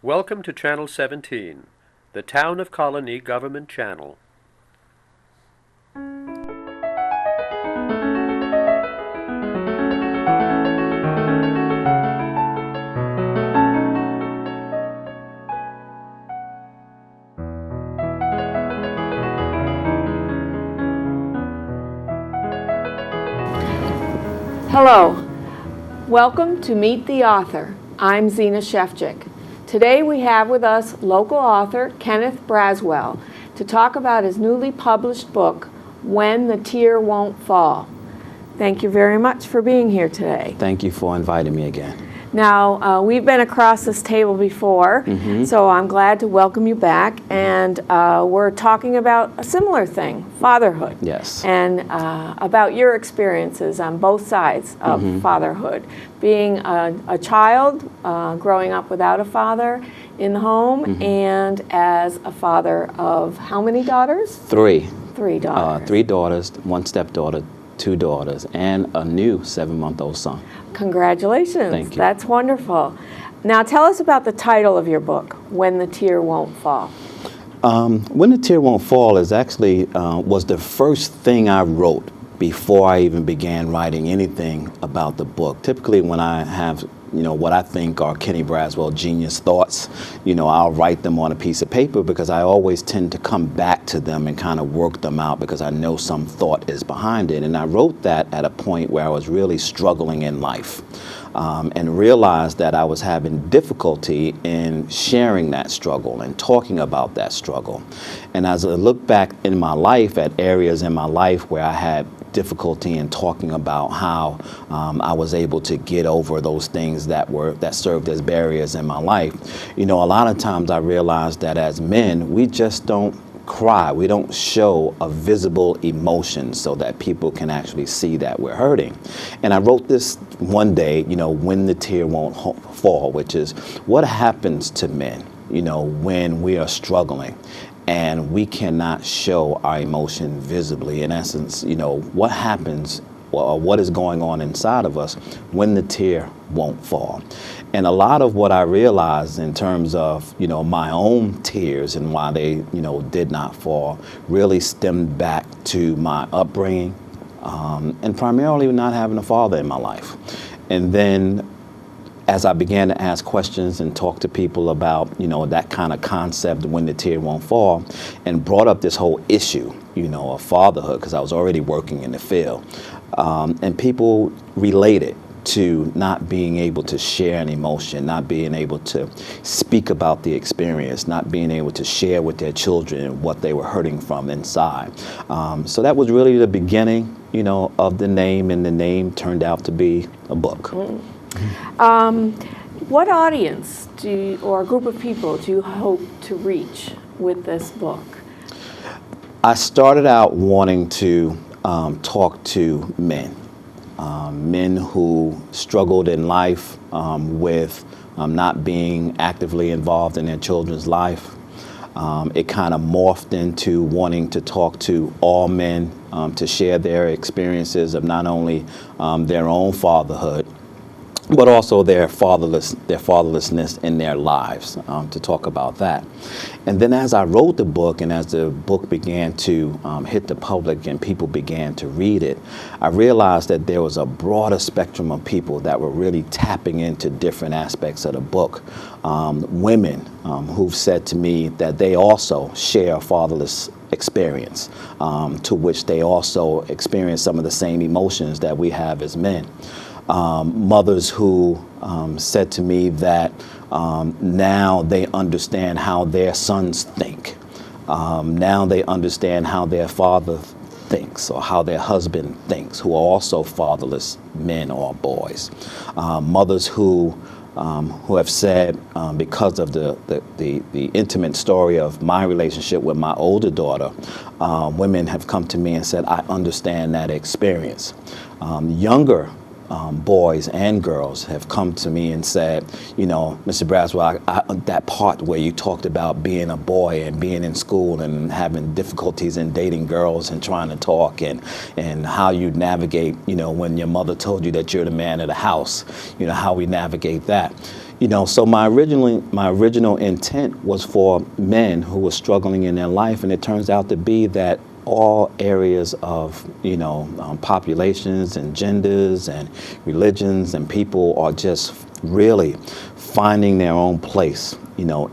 Welcome to Channel 17, the Town of Colonie Government Channel. Hello, welcome to Meet the Author. I'm Zina Shevchik. Today we have with us local author Kenneth Braswell to talk about his newly published book, When the Tear Won't Fall. Thank you very much for being here today. Thank you for inviting me again. Now, we've been across this table before, so I'm glad to welcome you back, and we're talking about a similar thing, fatherhood. Yes. And about your experiences on both sides of fatherhood. Being a child, growing up without a father in the home, and as a father of how many daughters? Three. 3 daughters. 3 daughters, 1 stepdaughter, 2 daughters, and a new 7-month-old son. Congratulations. Thank you. That's wonderful. Now tell us about the title of your book, When the Tear Won't Fall. When the Tear Won't Fall is actually was the first thing I wrote before I even began writing anything about the book. Typically when I have what I think are Kenneth Braswell genius thoughts, I'll write them on a piece of paper because I always tend to come back to them and kind of work them out because I know some thought is behind it. And I wrote that at a point where I was really struggling in life and realized that I was having difficulty in sharing that struggle and talking about that struggle. And as I look back in my life at areas in my life where I had difficulty in talking about how I was able to get over those things that served as barriers in my life. A lot of times I realized that as men, we just don't cry. We don't show a visible emotion so that people can actually see that we're hurting. And I wrote this one day, when the tear won't fall, which is what happens to men, when we are struggling and we cannot show our emotion visibly. In essence, what happens or what is going on inside of us when the tear won't fall. And a lot of what I realized in terms of, my own tears and why they, did not fall really stemmed back to my upbringing and primarily not having a father in my life. And then as I began to ask questions and talk to people about, that kind of concept, when the tear won't fall, and brought up this whole issue, of fatherhood, because I was already working in the field, and people related to not being able to share an emotion, not being able to speak about the experience, not being able to share with their children what they were hurting from inside. So that was really the beginning, of the name, and the name turned out to be a book. What audience or group of people do you hope to reach with this book? I started out wanting to talk to men. Men who struggled in life with not being actively involved in their children's life. It kind of morphed into wanting to talk to all men to share their experiences of not only their own fatherhood, but also their fatherlessness in their lives, to talk about that. And then as I wrote the book and as the book began to hit the public and people began to read it, I realized that there was a broader spectrum of people that were really tapping into different aspects of the book. Women who've said to me that they also share a fatherless experience, to which they also experience some of the same emotions that we have as men. Mothers who said to me that now they understand how their sons think. Now they understand how their father thinks or how their husband thinks, who are also fatherless men or boys. Mothers who have said, because of the intimate story of my relationship with my older daughter, women have come to me and said, I understand that experience. Younger boys and girls have come to me and said, Mr. Braswell, that part where you talked about being a boy and being in school and having difficulties in dating girls and trying to talk and how you navigate, when your mother told you that you're the man of the house, how we navigate that. So my original intent was for men who were struggling in their life, and it turns out to be that all areas of, populations and genders and religions and people are just really finding their own place,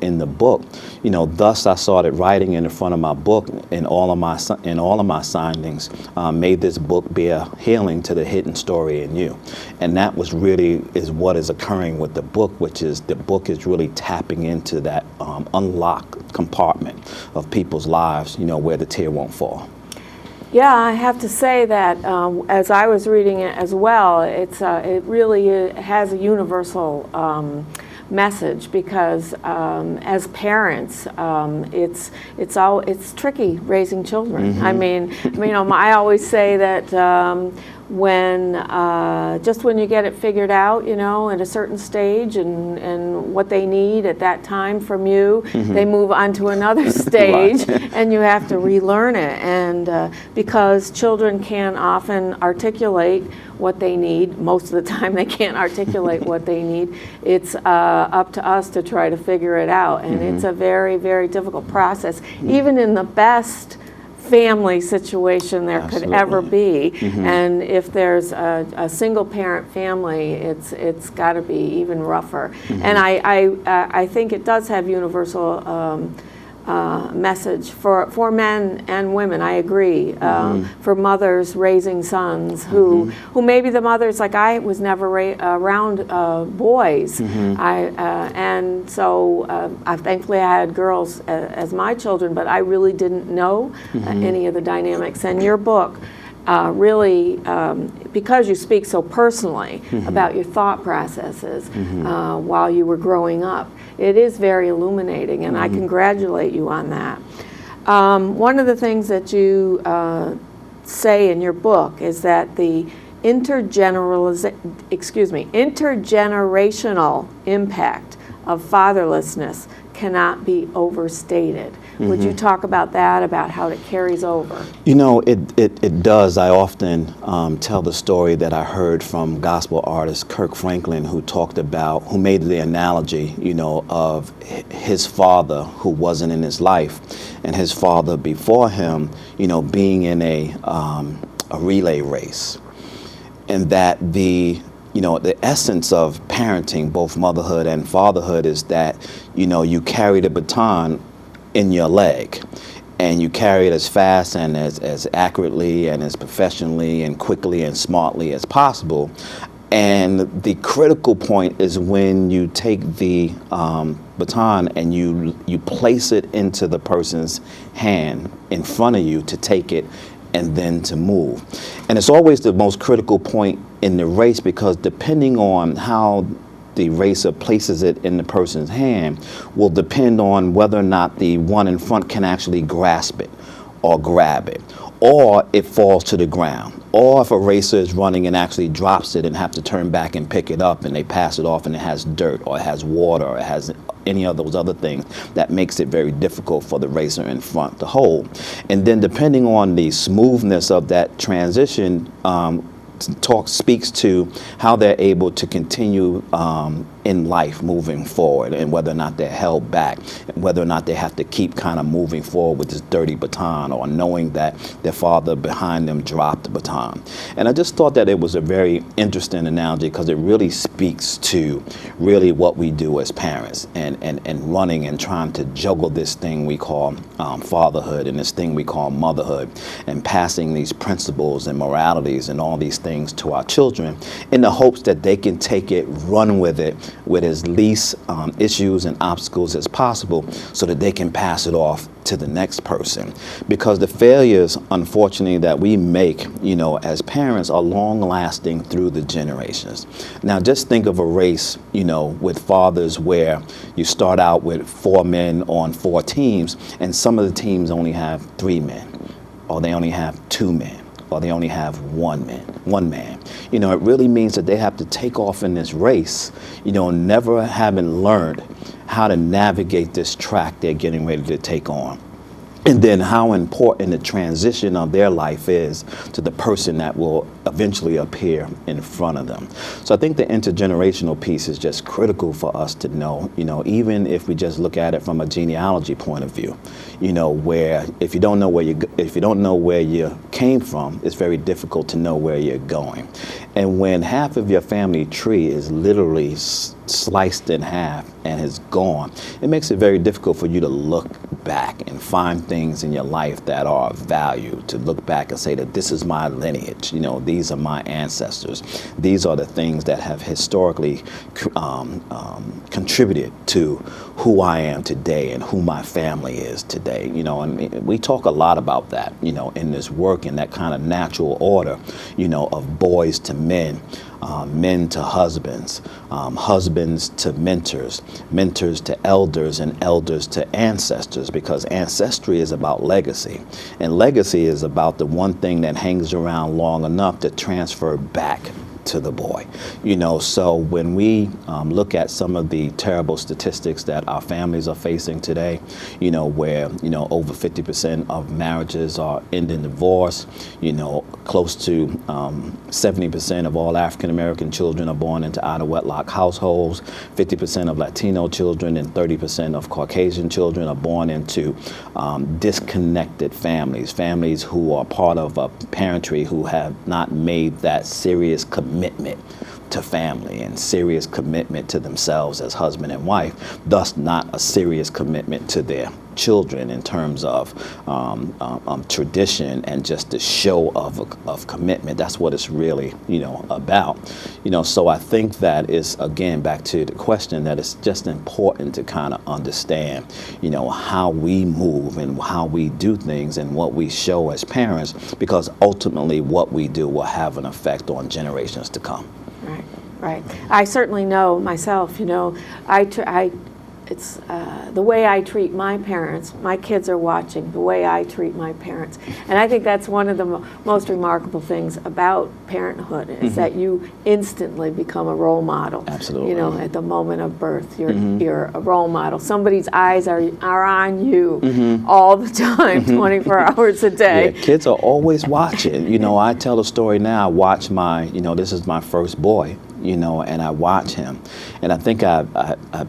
in the book. Thus I started writing in the front of my book, and all of my signings made this book be a healing to the hidden story in you. And that was really is what is occurring with the book, which is the book is really tapping into that unlocked compartment of people's lives, where the tear won't fall. Yeah, I have to say that as I was reading it as well, it really has a universal message, because as parents, it's tricky raising children. Mm-hmm. I mean, I always say that when you get it figured out, at a certain stage, and what they need at that time from you, Mm-hmm. they move on to another stage, Right. and you have to relearn it. And because children can often articulate what they need, most of the time they can't articulate what they need. It's up to us to try to figure it out, and Mm-hmm. it's a very, very difficult process, even in the best family situation there Absolutely. could ever be. Mm-hmm. And if there's a single parent family, it's got to be even rougher. Mm-hmm. And I think it does have universal message for men and women. I agree. For mothers raising sons who maybe the mothers, like I was never around boys. And so thankfully I had girls as my children, but I really didn't know any of the dynamics. And your book really, because you speak so personally about your thought processes while you were growing up, it is very illuminating, and I congratulate you on that. One of the things that you say in your book is that the intergenerational impact of fatherlessness cannot be overstated. Would you talk about that, about how it carries over? It does. I often tell the story that I heard from gospel artist Kirk Franklin, who made the analogy, of his father who wasn't in his life, and his father before him, being in a relay race, and that the essence of parenting, both motherhood and fatherhood, is that, you carry the baton in your leg, and you carry it as fast and as accurately and as professionally and quickly and smartly as possible. And the critical point is when you take the baton and you place it into the person's hand in front of you to take it and then to move. And it's always the most critical point in the race, because depending on how the racer places it in the person's hand will depend on whether or not the one in front can actually grasp it or grab it, or it falls to the ground, or if a racer is running and actually drops it and have to turn back and pick it up, and they pass it off and it has dirt or it has water or it has any of those other things that makes it very difficult for the racer in front to hold. And then depending on the smoothness of that transition, speaks to how they're able to continue in life moving forward, and whether or not they're held back, and whether or not they have to keep kind of moving forward with this dirty baton, or knowing that their father behind them dropped the baton. And I just thought that it was a very interesting analogy, because it really speaks to really what we do as parents, and running and trying to juggle this thing we call fatherhood and this thing we call motherhood, and passing these principles and moralities and all these things to our children in the hopes that they can take it, run with it, with as least issues and obstacles as possible, so that they can pass it off to the next person. Because the failures, unfortunately, that we make, as parents are long lasting through the generations. Now just think of a race, with fathers, where you start out with 4 men on 4 teams, and some of the teams only have 3 men, or they only have 2 men, or they only have one man. It really means that they have to take off in this race, never having learned how to navigate this track they're getting ready to take on. and then how important the transition of their life is to the person that will eventually appear in front of them. So I think the intergenerational piece is just critical for us to know, even if we just look at it from a genealogy point of view, where if you don't know where you came from, it's very difficult to know where you're going. And when half of your family tree is literally sliced in half and is gone, it makes it very difficult for you to look back and find things in your life that are of value, to look back and say that this is my lineage, these are my ancestors, these are the things that have historically contributed to who I am today and who my family is today. And we talk a lot about that, in this work, in that kind of natural order, of boys to men, men to husbands, husbands to mentors, mentors to elders, and elders to ancestors, because ancestry is about legacy. And legacy is about the one thing that hangs around long enough to transfer back to the boy. So when we look at some of the terrible statistics that our families are facing today, where over 50% of marriages are ending divorce, close to 70% of all African American children are born into out of wedlock households, 50% of Latino children and 30% of Caucasian children are born into disconnected families who are part of a parentry who have not made that serious commitment to family and serious commitment to themselves as husband and wife, thus not a serious commitment to their children in terms of tradition and just the show of commitment. That's what it's really about. So I think that is, again, back to the question, that it's just important to kind of understand how we move and how we do things and what we show as parents, because ultimately what we do will have an effect on generations to come. Right. I certainly know myself, it's the way I treat my parents. My kids are watching the way I treat my parents. And I think that's one of the most remarkable things about parenthood is that you instantly become a role model. Absolutely. At the moment of birth, you're a role model. Somebody's eyes are on you all the time, 24 hours a day. Yeah, kids are always watching. I tell a story now. I watch this is my first boy, and I watch him. And I think I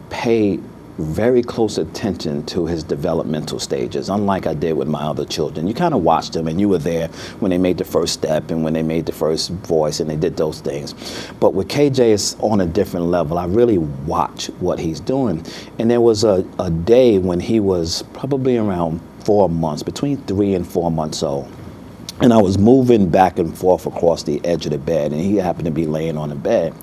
pay very close attention to his developmental stages, unlike I did with my other children. You kind of watched them, and you were there when they made the first step and when they made the first voice, and they did those things. But with KJ, it's on a different level. I really watch what he's doing. And there was a day when he was probably around 4 months, between 3 and 4 months old. And I was moving back and forth across the edge of the bed, and he happened to be laying on the bed.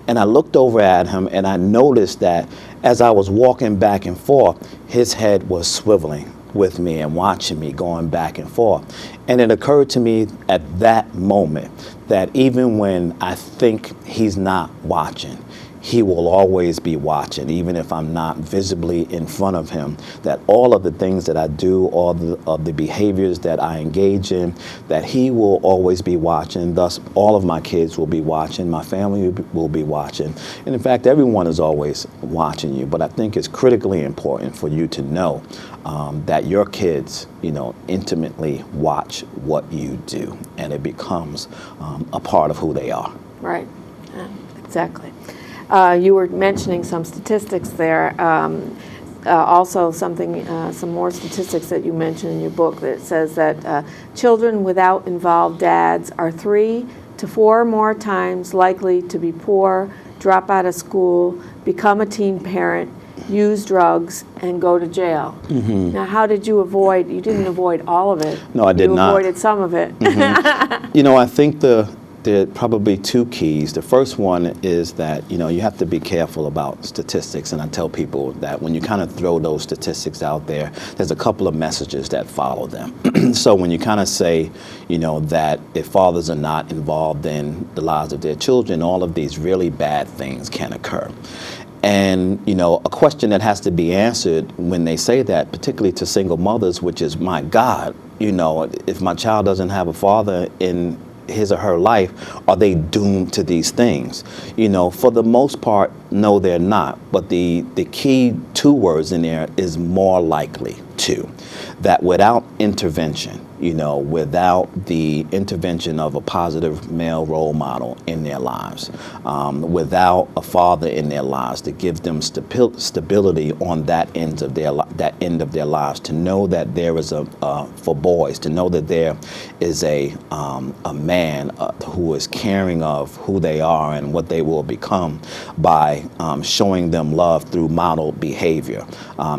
And I looked over at him, and I noticed that as I was walking back and forth, his head was swiveling with me and watching me going back and forth. And it occurred to me at that moment that even when I think he's not watching, he will always be watching, even if I'm not visibly in front of him, that all of the things that I do, all of the behaviors that I engage in, that he will always be watching. Thus, all of my kids will be watching, my family will be watching. And in fact, everyone is always watching you. But I think it's critically important for you to know that your kids, intimately watch what you do, and it becomes a part of who they are. Right, exactly. You were mentioning some statistics there. Also, some more statistics that you mentioned in your book that says that children without involved dads are 3 to 4 more times likely to be poor, drop out of school, become a teen parent, use drugs, and go to jail. Now, how did you avoid? You didn't avoid all of it. No, I did not. You avoided some of it. I think there are probably 2 keys. The first one is that, you have to be careful about statistics. And I tell people that when you kind of throw those statistics out there, there's a couple of messages that follow them. So when you kind of say, that if fathers are not involved in the lives of their children, all of these really bad things can occur. And, a question that has to be answered when they say that, particularly to single mothers, which is, my God, if my child doesn't have a father in his or her life, are they doomed to these things? You know, for the most part, no, they're not. But the key two words in there is more likely to. That without intervention, you know, without the intervention of a positive male role model in their lives, without a father in their lives to give them stability on that end of their lives, to know that there is for boys, to know that there is a man who is caring of who they are and what they will become by showing them love through model behavior,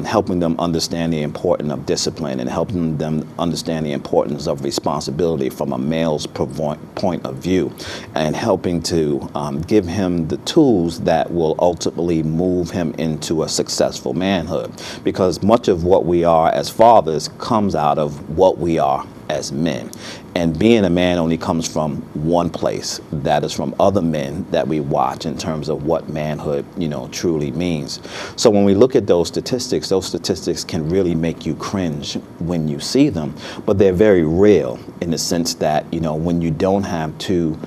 helping them understand the importance of discipline, and helping them understand the importance of responsibility from a male's point of view, and helping to give him the tools that will ultimately move him into a successful manhood. Because much of what we are as fathers comes out of what we are as men. And being a man only comes from one place, that is from other men that we watch in terms of what manhood, you know, truly means. So when we look at those statistics can really make you cringe when you see them, but they're very real in the sense that, you know, when you don't have two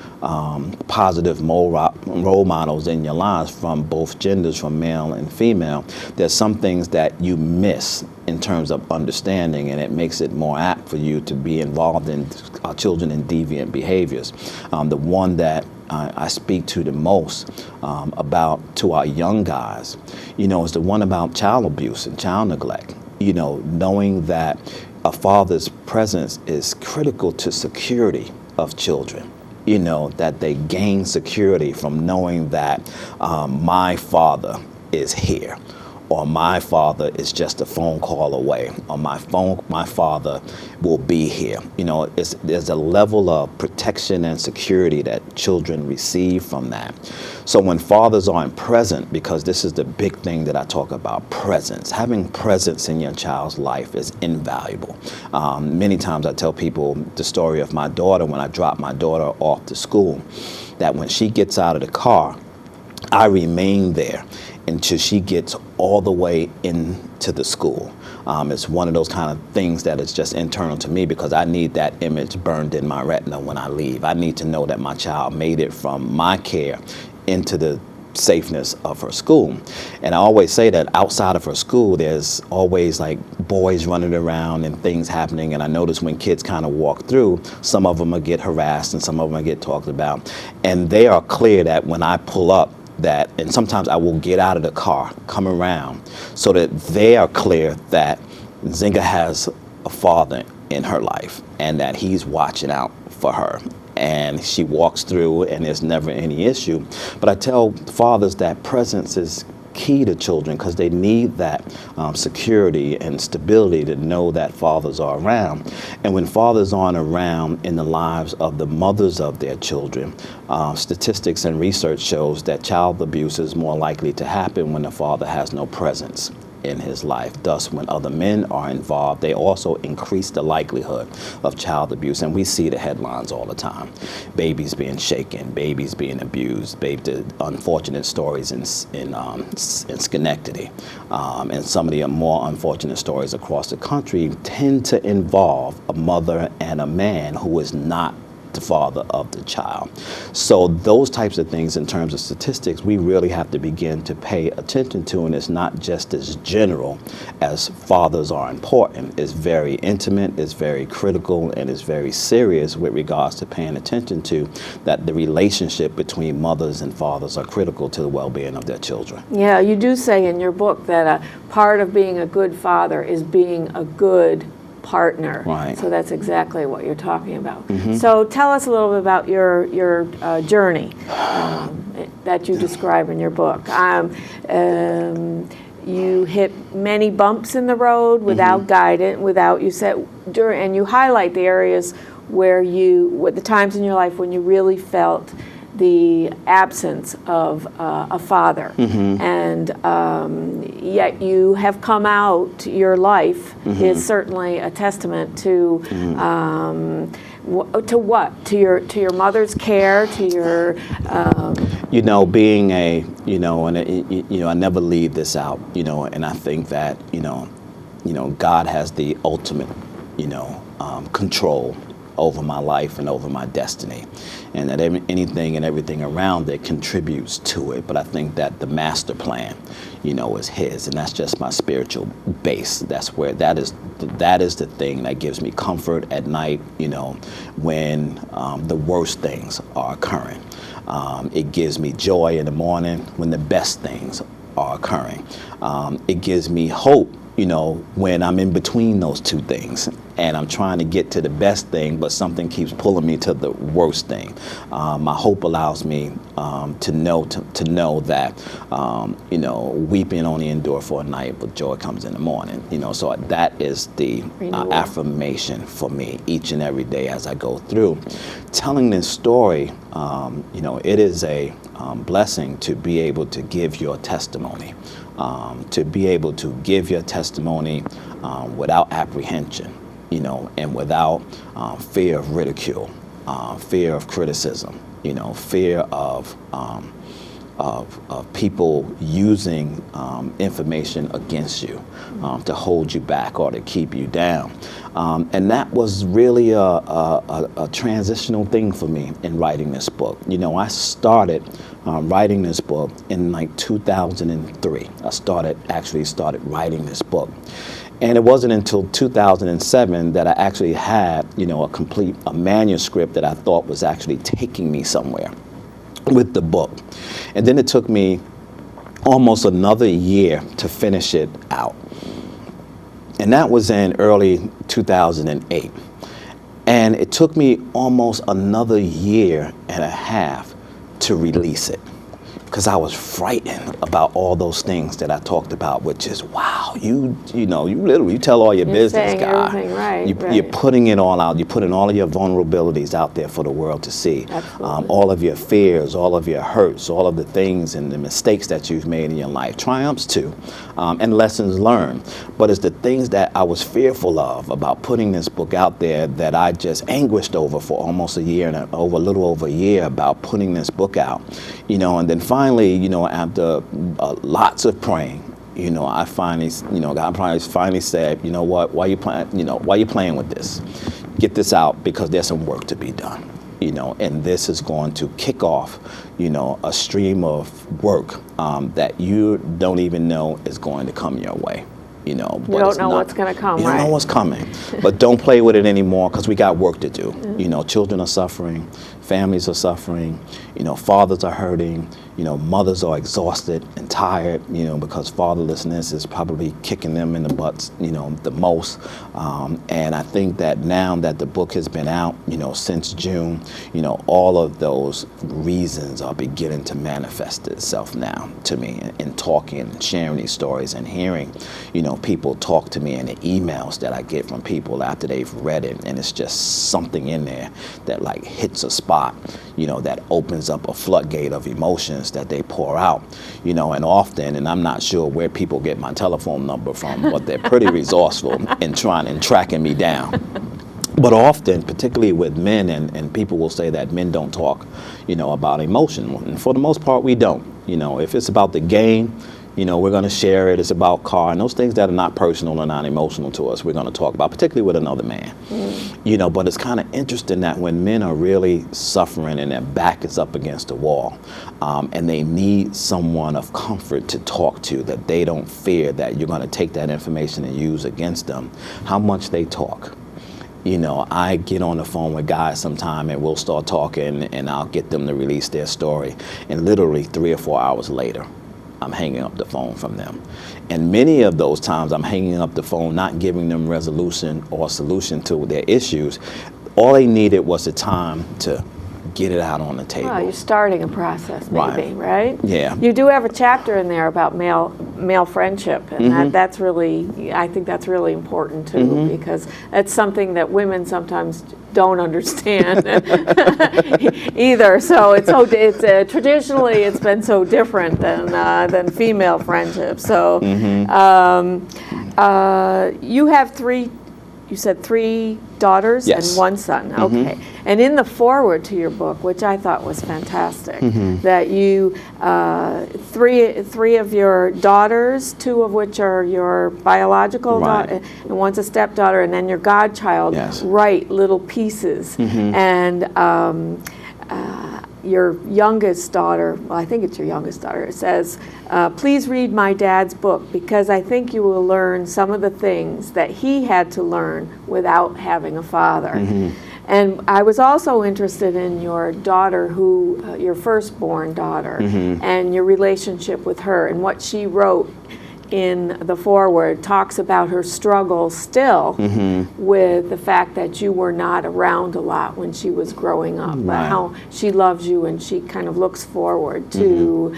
positive role models in your lives from both genders, from male and female, there's some things that you miss in terms of understanding, and it makes it more apt for you to be involved in children in deviant behaviors. The one that I speak to the most about to our young guys, you know, is the one about child abuse and child neglect. You know, knowing that a father's presence is critical to security of children. You know, that they gain security from knowing that my father is here, or my father is just a phone call away, or my father will be here. You know, there's a level of protection and security that children receive from that. So when fathers aren't present, because this is the big thing that I talk about, presence. Having presence in your child's life is invaluable. Many times I tell people the story of my daughter when I drop my daughter off to school, that when she gets out of the car, I remain there until she gets all the way into the school. It's one of those kind of things that is just internal to me, because I need that image burned in my retina when I leave. I need to know that my child made it from my care into the safeness of her school. And I always say that outside of her school, there's always like boys running around and things happening. And I notice when kids kind of walk through, some of them will get harassed and some of them will get talked about. And they are clear that when I pull up, that, and sometimes I will get out of the car, come around, so that they are clear that Zina has a father in her life and that he's watching out for her. And she walks through and there's never any issue. But I tell fathers that presence is key to children, because they need that security and stability to know that fathers are around. And when fathers aren't around in the lives of the mothers of their children, statistics and research shows that child abuse is more likely to happen when the father has no presence in his life. Thus, when other men are involved, they also increase the likelihood of child abuse. And we see the headlines all the time. Babies being shaken, babies being abused, the unfortunate stories in Schenectady. And some of the more unfortunate stories across the country tend to involve a mother and a man who is not the father of the child. So those types of things in terms of statistics, we really have to begin to pay attention to, and it's not just as general as fathers are important. It's very intimate, it's very critical, and it's very serious with regards to paying attention to that the relationship between mothers and fathers are critical to the well-being of their children. Yeah, you do say in your book that a part of being a good father is being a good partner. Right. So that's exactly what you're talking about. Mm-hmm. So tell us a little bit about your journey that you describe in your book. You hit many bumps in the road without guidance, and you highlight the areas where the times in your life when you really felt the absence of a father, and yet you have come out. Your life is certainly a testament to what? To your mother's care, to your being a and I never leave this out, and I think that God has the ultimate control over my life and over my destiny, and that anything and everything around it contributes to it. But I think that the master plan, is his, and that's just my spiritual base. That's where that is the thing that gives me comfort at night, when the worst things are occurring. It gives me joy in the morning when the best things are occurring. It gives me hope, when I'm in between those two things and I'm trying to get to the best thing, but something keeps pulling me to the worst thing. My hope allows me to know that, weeping only endure for a night, but joy comes in the morning. So that is the affirmation for me each and every day as I go through. Telling this story, it is a blessing to be able to give your testimony. To be able to give your testimony without apprehension, and without fear of ridicule, fear of criticism, fear of people using information against you to hold you back or to keep you down. And that was really a transitional thing for me in writing this book. I started writing this book in like 2003. I started writing this book. And it wasn't until 2007 that I actually had, a manuscript that I thought was actually taking me somewhere with the book. And then it took me almost another year to finish it out. And that was in early 2008. And it took me almost another year and a half to release it, because I was frightened about all those things that I talked about, which is, wow, you literally tell all your business, guy. Right. You're putting it all out. You're putting all of your vulnerabilities out there for the world to see. All of your fears, all of your hurts, all of the things and the mistakes that you've made in your life, triumphs too, and lessons learned. But it's the things that I was fearful of about putting this book out there that I just anguished over for almost a year and a little over a year about putting this book out, and then finally, after lots of praying, I finally, God finally said, what, why you playing with this? Get this out, because there's some work to be done, and this is going to kick off, a stream of work that you don't even know is going to come your way. You don't know what's going to come. You don't know what's coming, but don't play with it anymore, because we got work to do. Children are suffering, families are suffering, fathers are hurting, mothers are exhausted and tired, because fatherlessness is probably kicking them in the butts, the most. And I think that now that the book has been out, since June, all of those reasons are beginning to manifest itself now to me in talking and sharing these stories and hearing, people talk to me, and the emails that I get from people after they've read it, and it's just something in there that like hits a spot, that opens up a floodgate of emotions that they pour out, and often, and I'm not sure where people get my telephone number from, but they're pretty resourceful in tracking me down. But often, particularly with men, and people will say that men don't talk, about emotion. And for the most part, we don't. If it's about the game, we're going to share it. It's about car, and those things that are not personal and not emotional to us, we're going to talk about, particularly with another man. But it's kind of interesting that when men are really suffering and their back is up against the wall, and they need someone of comfort to talk to, that they don't fear that you're going to take that information and use against them, how much they talk. I get on the phone with guys sometime, and we'll start talking, and I'll get them to release their story, and literally 3 or 4 hours later, I'm hanging up the phone from them. And many of those times I'm hanging up the phone, not giving them resolution or solution to their issues. All they needed was the time to get it out on the table. Well, you're starting a process, maybe, right? Yeah. You do have a chapter in there about male friendship, and that's really, I think that's really important too, because that's something that women sometimes don't understand either. So it's traditionally it's been so different than female friendship. So you have 3 you said 3 daughters Yes. and 1 son. Okay. And in the foreword to your book, which I thought was fantastic, that you, three of your daughters, 2 of which are your biological Right. daughter, and 1's a stepdaughter, and then your godchild, Yes. write little pieces. And your youngest daughter, well, I think it's your youngest daughter, it says, please read my dad's book because I think you will learn some of the things that he had to learn without having a father. And I was also interested in your daughter, who, your firstborn daughter, and your relationship with her, and what she wrote in the foreword talks about her struggle still with the fact that you were not around a lot when she was growing up, but how she loves you and she kind of looks forward to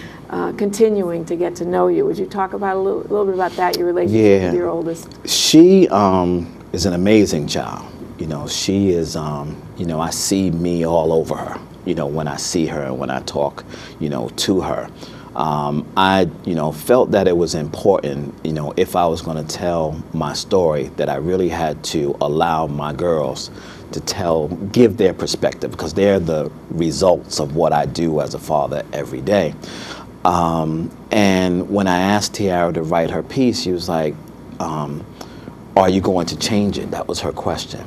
continuing to get to know you. Would you talk about a little bit about that, your relationship with your oldest? She is an amazing child. You know, she is, you know, I see me all over her, you know, when I see her and when I talk, you know, to her. I, you know, felt that it was important, you know, if I was going to tell my story, that I really had to allow my girls to give their perspective, because they're the results of what I do as a father every day. And when I asked Tiara to write her piece, she was like, are you going to change it? That was her question.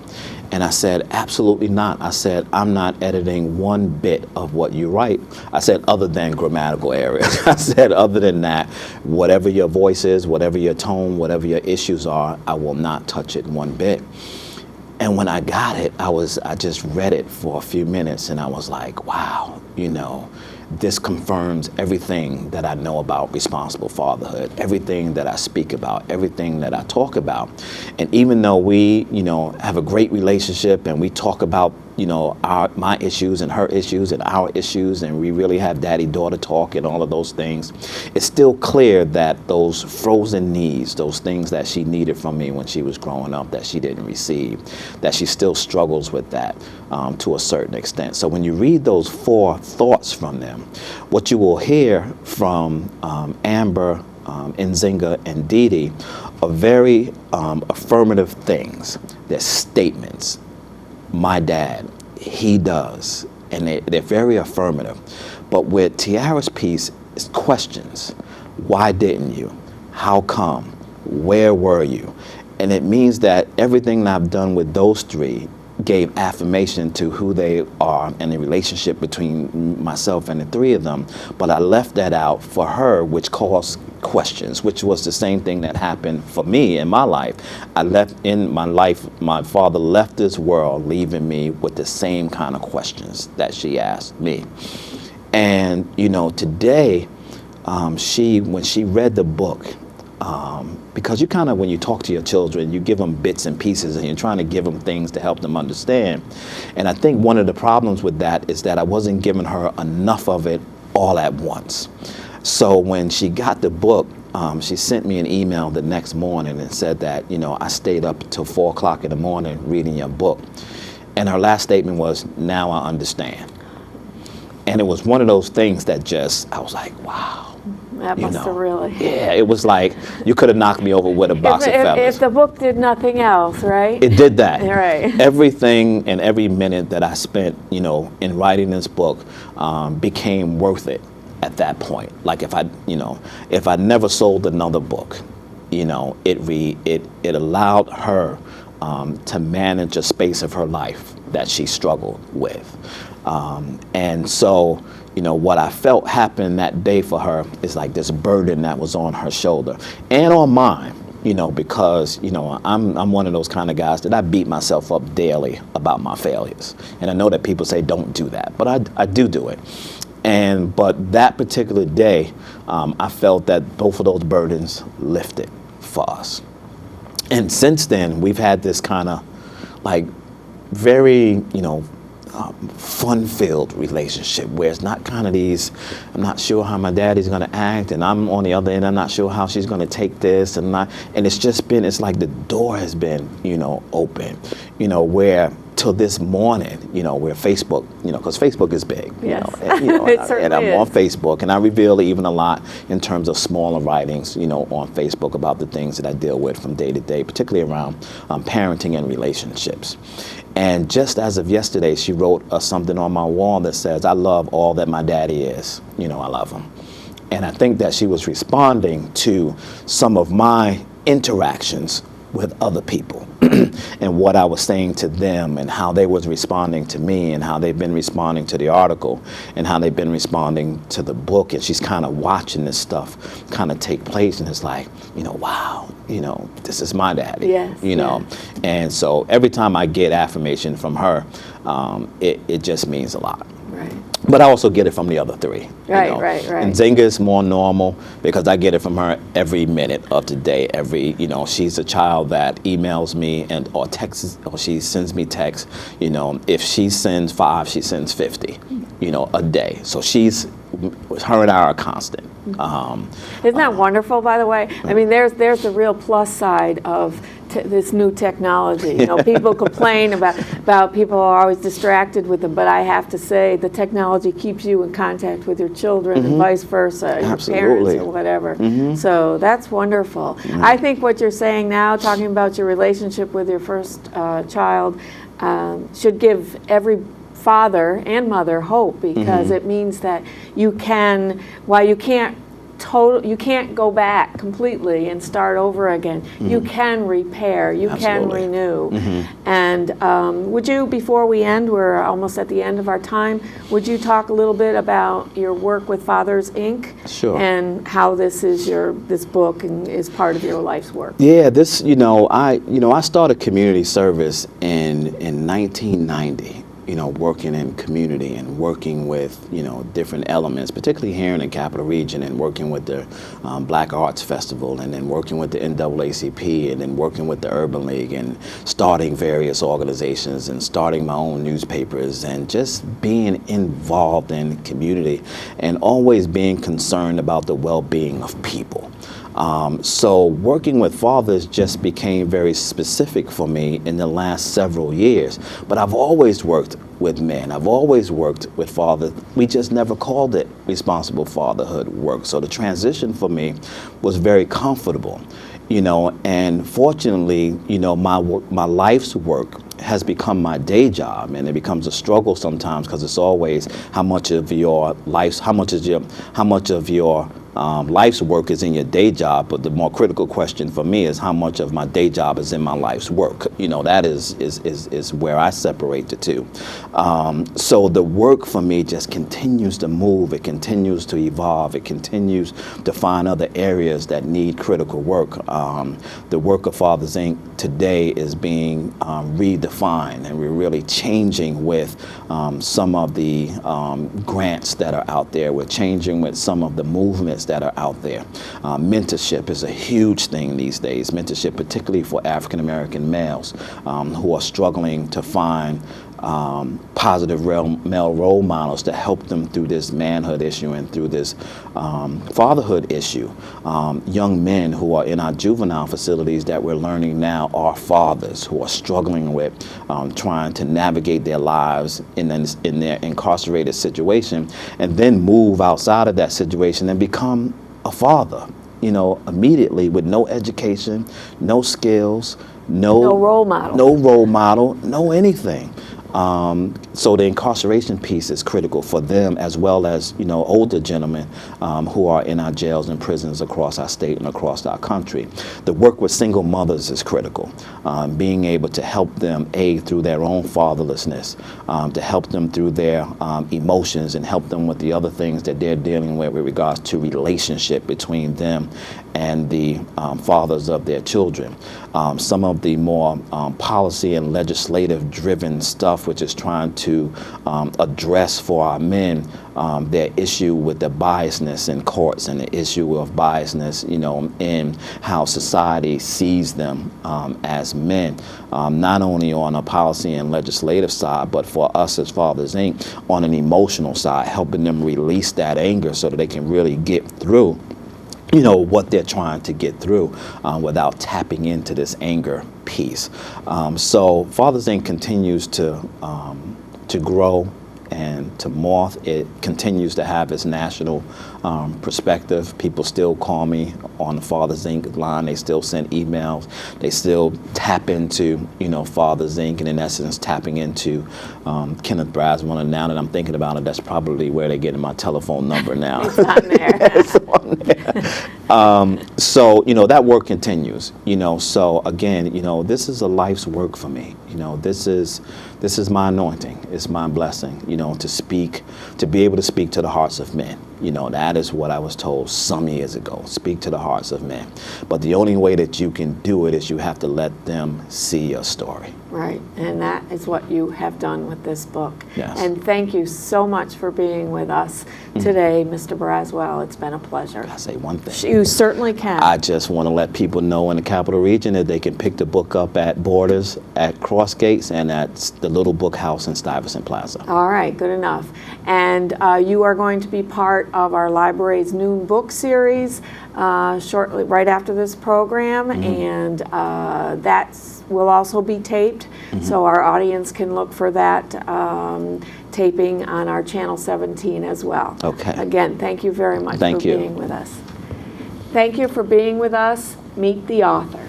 And I said, absolutely not. I said, I'm not editing one bit of what you write. I said, other than grammatical errors. I said, other than that, whatever your voice is, whatever your tone, whatever your issues are, I will not touch it one bit. And when I got it, I just read it for a few minutes and I was like, wow, you know, this confirms everything that I know about responsible fatherhood, everything that I speak about, everything that I talk about. And even though we, you know, have a great relationship and we talk about, you know, my issues and her issues and our issues, and we really have daddy-daughter talk and all of those things, it's still clear that those frozen needs, those things that she needed from me when she was growing up that she didn't receive, that she still struggles with that to a certain extent. So when you read those 4 thoughts from them, what you will hear from Amber, Nzinga, and Dee Dee are very affirmative things. They're statements. My dad, he does, and they're very affirmative. But with Tiara's piece, it's questions. Why didn't you? How come? Where were you? And it means that everything that I've done with those 3 gave affirmation to who they are and the relationship between myself and the 3 of them. But I left that out for her, which caused questions, which was the same thing that happened for me in my life. My father left this world, leaving me with the same kind of questions that she asked me. And, you know, today, when she read the book, because you kind of, when you talk to your children, you give them bits and pieces and you're trying to give them things to help them understand. And I think one of the problems with that is that I wasn't giving her enough of it all at once. So when she got the book, she sent me an email the next morning and said that, you know, I stayed up till 4 o'clock in the morning reading your book. And her last statement was, now I understand. And it was one of those things that just, I was like, wow. That must have really. Yeah, it was like you could have knocked me over with a box of feathers. If the book did nothing else, right? It did that. Right. Everything and every minute that I spent, you know, in writing this book became worth it at that point. Like if I never sold another book, you know, it allowed her to manage a space of her life that she struggled with. And so, you know, what I felt happened that day for her is like this burden that was on her shoulder and on mine, you know, because, you know, I'm one of those kind of guys that I beat myself up daily about my failures. And I know that people say don't do that, but I do it. But that particular day, I felt that both of those burdens lifted for us. And since then, we've had this kind of like very, you know, fun-filled relationship where it's not kind of these, I'm not sure how my daddy's going to act, and I'm on the other end, I'm not sure how she's going to take this, and it's just been, it's like the door has been, you know, open, you know, where till this morning, where Facebook, because Facebook is big, Yes. and It certainly and I'm is. on Facebook, and I reveal even a lot in terms of smaller writings, on Facebook about the things that I deal with from day to day, particularly around parenting and relationships. And just as of yesterday, she wrote something on my wall that says, "I love all that my daddy is. I love him." And I think that she was responding to some of my interactions with other people and what I was saying to them and how they was responding to me and how they've been responding to the article and how they've been responding to the book. And she's kind of watching this stuff kind of take place, and it's like, wow, this is my daddy. Yes, yes. And so every time I get affirmation from her, it just means a lot. Right. But I also get it from the other three. Right. And Zynga is more normal because I get it from her every minute of the day. She's a child that emails me or texts, or she sends me texts. If she sends 5, she sends 50, a day. So her and I are constant. Isn't that wonderful, by the way? I mean, there's the real plus side of this new technology. People complain about people are always distracted with them, but I have to say the technology keeps you in contact with your children and vice versa, Absolutely. your parents or whatever. So that's wonderful. I think what you're saying now, talking about your relationship with your first child, should give every father and mother hope, because it means that you can, while you can't go back completely and start over again. You can repair, you Absolutely. can renew. And would you, before we end, we're almost at the end of our time, would you talk a little bit about your work with Fathers Inc. Sure. and how this book is part of your life's work? Yeah, I started community service in 1990. Working in community and working with, different elements, particularly here in the Capital Region, and working with the Black Arts Festival, and then working with the NAACP, and then working with the Urban League, and starting various organizations, and starting my own newspapers, and just being involved in community, and always being concerned about the well-being of people. So working with fathers just became very specific for me in the last several years. But I've always worked with men. I've always worked with fathers. We just never called it responsible fatherhood work. So the transition for me was very comfortable, and fortunately, my life's work has become my day job, and it becomes a struggle sometimes because it's always how much of your life's work is in your day job. But the more critical question for me is how much of my day job is in my life's work. That is where I separate the two. So the work for me just continues to move. It continues to evolve. It continues to find other areas that need critical work. The work of Fathers Inc. today is being redefined, and we're really changing with some of the grants that are out there. We're changing with some of the movements that are out there. Mentorship is a huge thing these days. Mentorship, particularly for African American males who are struggling to find positive male role models to help them through this manhood issue and through this fatherhood issue. Young men who are in our juvenile facilities that we're learning now are fathers who are struggling with trying to navigate their lives in their incarcerated situation, and then move outside of that situation and become a father, immediately, with no education, no skills, no role model. No role model, no anything. So the incarceration piece is critical for them, as well as older gentlemen who are in our jails and prisons across our state and across our country. The work with single mothers is critical. Being able to help them through their own fatherlessness, to help them through their emotions, and help them with the other things that they're dealing with regards to relationship between them and the fathers of their children. Some of the more policy and legislative driven stuff, which is trying to address for our men their issue with the biasness in courts, and the issue of biasness, in how society sees them as men, not only on a policy and legislative side, but for us as Fathers Inc. on an emotional side, helping them release that anger so that they can really get through you know, what they're trying to get through without tapping into this anger piece. So Fathers Inc. continues to grow and to morph. It continues to have its national perspective. People still call me on the Fathers Inc. line. They still send emails. They still tap into, you know, Fathers Inc. and in essence tapping into Kenneth Braswell. And now that I'm thinking about it, that's probably where they're getting my telephone number now. It's on there. It's on there. So, you know, that work continues, you know. So again, you know, this is a life's work for me. You know, this is my anointing. It's my blessing, you know, to be able to speak to the hearts of men. You know, that is what I was told some years ago. Speak to the hearts of men. But the only way that you can do it is you have to let them see your story. Right, and that is what you have done with this book. Yes. And thank you so much for being with us today, Mr. Braswell. It's been a pleasure. I say one thing. You certainly can. I just want to let people know in the Capital Region that they can pick the book up at Borders, at Crossgates, and at the Little Book House in Stuyvesant Plaza. All right, good enough. And you are going to be part of our library's Noon Book Series shortly, right after this program, and that will also be taped, so our audience can look for that taping on our Channel 17 as well. Okay. Again, thank you very much Thank for you. being with us. Thank you for being with us. Meet the author.